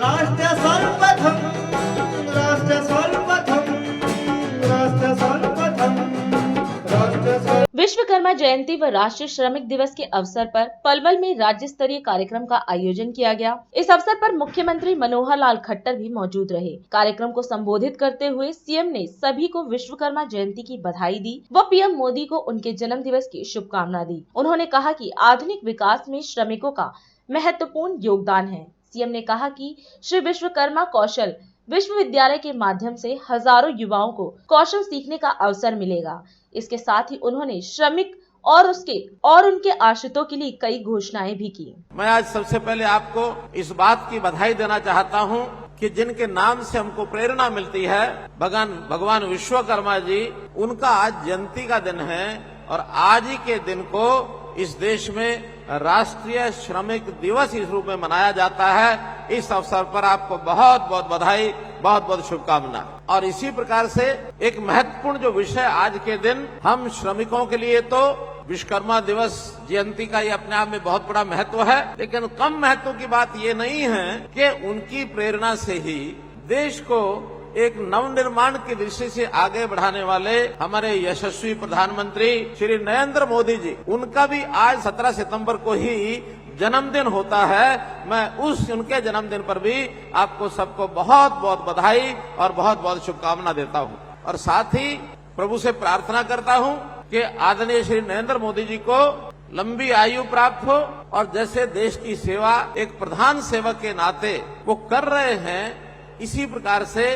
राष्ट्र सर्वप्रथम राष्ट्र सर्वप्रथम राष्ट्र सर्वप्रथम राष्ट्र सर्व। विश्वकर्मा जयंती व राष्ट्रीय श्रमिक दिवस के अवसर पर पलवल में राज्य स्तरीय कार्यक्रम का आयोजन किया गया। इस अवसर पर मुख्यमंत्री मनोहर लाल खट्टर भी मौजूद रहे। कार्यक्रम को संबोधित करते हुए सीएम ने सभी को विश्वकर्मा जयंती की बधाई दी व पीएम मोदी को उनके जन्म दिवस की शुभकामना दी। उन्होंने कहा कि आधुनिक विकास में श्रमिकों का महत्वपूर्ण योगदान है। सीएम ने कहा कि श्री विश्वकर्मा कौशल विश्वविद्यालय के माध्यम से हजारों युवाओं को कौशल सीखने का अवसर मिलेगा। इसके साथ ही उन्होंने श्रमिक और उनके आश्रितों के लिए कई घोषणाएं भी की। मैं आज सबसे पहले आपको इस बात की बधाई देना चाहता हूं कि जिनके नाम से हमको प्रेरणा मिलती है, भगवान विश्वकर्मा जी, उनका आज जयंती का दिन है और आज ही के दिन को इस देश में राष्ट्रीय श्रमिक दिवस इस रूप में मनाया जाता है। इस अवसर पर आपको बहुत बहुत बधाई, बहुत बहुत शुभकामना। और इसी प्रकार से एक महत्वपूर्ण जो विषय आज के दिन हम श्रमिकों के लिए, तो विश्वकर्मा दिवस जयंती का ये अपने आप में बहुत बड़ा महत्व है, लेकिन कम महत्व की बात ये नहीं है कि उनकी प्रेरणा से ही देश को एक नवनिर्माण की दृष्टि से आगे बढ़ाने वाले हमारे यशस्वी प्रधानमंत्री श्री नरेंद्र मोदी जी, उनका भी आज 17 सितंबर को ही जन्मदिन होता है। मैं उनके जन्मदिन पर भी आपको सबको बहुत बहुत बधाई और बहुत बहुत शुभकामना देता हूं। और साथ ही प्रभु से प्रार्थना करता हूं कि आदरणीय श्री नरेंद्र मोदी जी को लंबी आयु प्राप्त हो और जैसे देश की सेवा एक प्रधान सेवक के नाते वो कर रहे हैं, इसी प्रकार से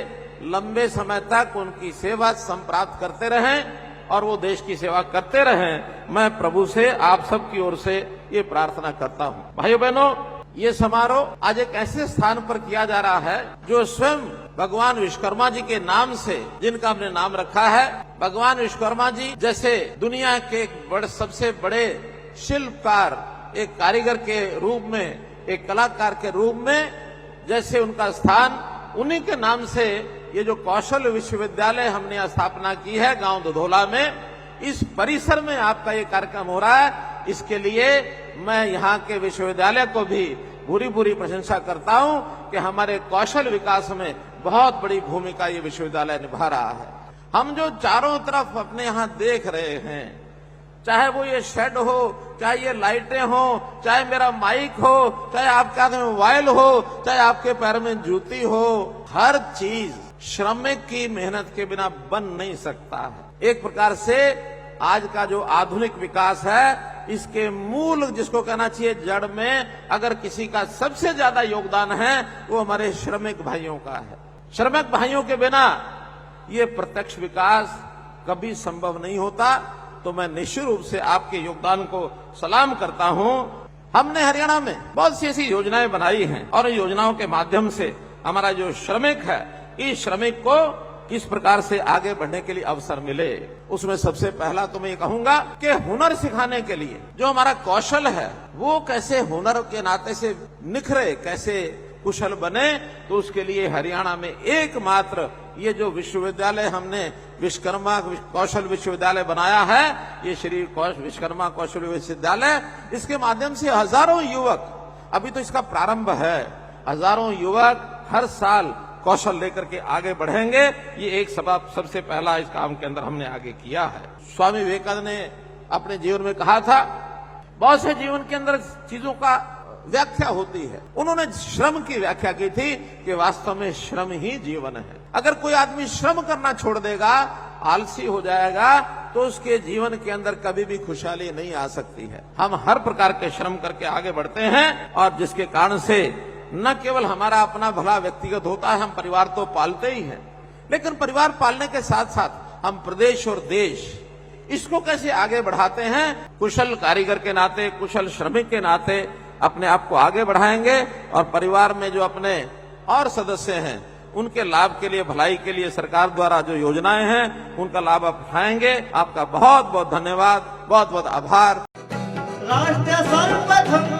लंबे समय तक उनकी सेवा संप्राप्त करते रहें और वो देश की सेवा करते रहें। मैं प्रभु से आप सब की ओर से ये प्रार्थना करता हूँ। भाइयों बहनों, ये समारोह आज एक ऐसे स्थान पर किया जा रहा है जो स्वयं भगवान विश्वकर्मा जी के नाम से, जिनका हमने नाम रखा है। भगवान विश्वकर्मा जी जैसे दुनिया के सबसे बड़े शिल्पकार, एक कारीगर के रूप में, एक कलाकार के रूप में जैसे उनका स्थान, उन्हीं के नाम से ये जो कौशल विश्वविद्यालय हमने स्थापना की है गांव दुधोला में, इस परिसर में आपका ये कार्यक्रम हो रहा है। इसके लिए मैं यहाँ के विश्वविद्यालय को भी पूरी प्रशंसा करता हूँ कि हमारे कौशल विकास में बहुत बड़ी भूमिका ये विश्वविद्यालय निभा रहा है। हम जो चारों तरफ अपने यहाँ देख रहे हैं, चाहे वो ये शेड हो, चाहे ये लाइटें हो, चाहे मेरा माइक हो, चाहे आपके हाथ में मोबाइल हो, चाहे आपके पैर में जूती हो, हर चीज श्रमिक की मेहनत के बिना बन नहीं सकता है। एक प्रकार से आज का जो आधुनिक विकास है, इसके मूल, जिसको कहना चाहिए जड़ में, अगर किसी का सबसे ज्यादा योगदान है वो हमारे श्रमिक भाइयों का है। श्रमिक भाइयों के बिना ये प्रत्यक्ष विकास कभी संभव नहीं होता। तो मैं निश्चित रूप से आपके योगदान को सलाम करता हूं। हमने हरियाणा में बहुत सी ऐसी योजनाएं बनाई हैं और योजनाओं के माध्यम से हमारा जो श्रमिक है, इस श्रमिक को किस प्रकार से आगे बढ़ने के लिए अवसर मिले, उसमें सबसे पहला तो मैं ये कहूंगा कि हुनर सिखाने के लिए जो हमारा कौशल है वो कैसे हुनर के नाते से निखरे, कैसे कुशल बने। तो उसके लिए हरियाणा में एकमात्र ये जो विश्वविद्यालय हमने विश्वकर्मा कौशल विश्वविद्यालय बनाया है, ये श्री विश्वकर्मा कौशल विश्वविद्यालय, इसके माध्यम से हजारों युवक, अभी तो इसका प्रारंभ है, हजारों युवक हर साल कौशल लेकर के आगे बढ़ेंगे। ये एक सबब सबसे पहला इस काम के अंदर हमने आगे किया है। स्वामी विवेकानंद ने अपने जीवन में कहा था, बहुत से जीवन के अंदर चीजों का व्याख्या होती है, उन्होंने श्रम की व्याख्या की थी कि वास्तव में श्रम ही जीवन है। अगर कोई आदमी श्रम करना छोड़ देगा, आलसी हो जाएगा, तो उसके जीवन के अंदर कभी भी खुशहाली नहीं आ सकती है। हम हर प्रकार के श्रम करके आगे बढ़ते हैं और जिसके कारण से न केवल हमारा अपना भला व्यक्तिगत होता है, हम परिवार तो पालते ही हैं, लेकिन परिवार पालने के साथ साथ हम प्रदेश और देश, इसको कैसे आगे बढ़ाते हैं। कुशल कारीगर के नाते, कुशल श्रमिक के नाते अपने आप को आगे बढ़ाएंगे और परिवार में जो अपने और सदस्य हैं उनके लाभ के लिए, भलाई के लिए सरकार द्वारा जो योजनाएं हैं उनका लाभ आप उठाएंगे। आपका बहुत बहुत धन्यवाद, बहुत बहुत आभार। राष्ट्र सर्वप्रथम